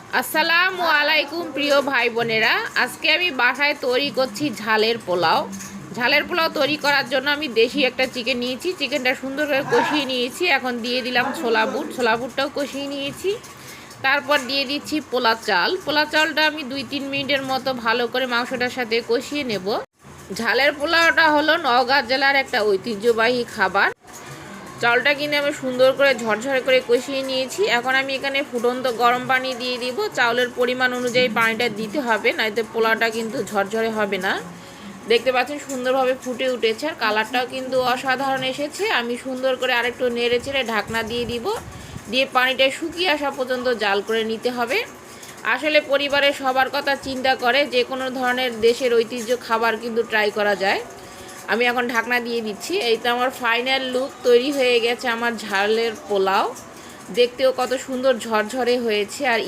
আসসালামু আলাইকুম প্রিয় ভাই বোনেরা, আজকে আমি বাসায় তৈরি করছি ঝালের পোলাও। ঝালের পোলাও তৈরি করার জন্য আমি দেশি একটা চিকেন নিয়েছি। চিকেনটা সুন্দর করে কষিয়ে নিয়েছি। এখন দিয়ে দিলাম ছোলা বুট, ছোলা বুটটাও কষিয়ে নিয়েছি। তারপর দিয়ে দিচ্ছি পোলা চাল। পোলা চালটা আমি 2-3 মিনিটের মতো ভালো করে মাংসটার সাথে কষিয়ে নেব। ঝালের পোলাওটা হলো নওগাঁ জেলার একটা ঐতিহ্যবাহী খাবার। চালটা কিনে আমি সুন্দর করে ঝরঝরে করে কষিয়ে নিয়েছি। এখন আমি এখানে ফুটন্ত গরম পানি দিয়ে দিব। চাউলের পরিমাণ অনুযায়ী পানিটা দিতে হবে, নয়তো পোলাওটা কিন্তু ঝরঝরে হবে না। দেখতে পাচ্ছেন সুন্দরভাবে ফুটে উঠেছে, আর কালারটাও কিন্তু অসাধারণ এসেছে। আমি সুন্দর করে আরেকটু নেড়ে চেড়ে ঢাকনা দিয়ে দিব। দিয়ে পানিটা শুকিয়ে আসা পর্যন্ত জাল করে নিতে হবে। আসলে পরিবারের সবার কথা চিন্তা করে যে কোনো ধরনের দেশের ঐতিহ্য খাবার কিন্তু ট্রাই করা যায়। আমি এখন ঢাকনা দিয়ে দিচ্ছি। এই তো আমার ফাইনাল লুক তৈরি হয়ে গেছে আমার ঝালের পোলাও। দেখতেও কত সুন্দর ঝরঝরে হয়েছে। আর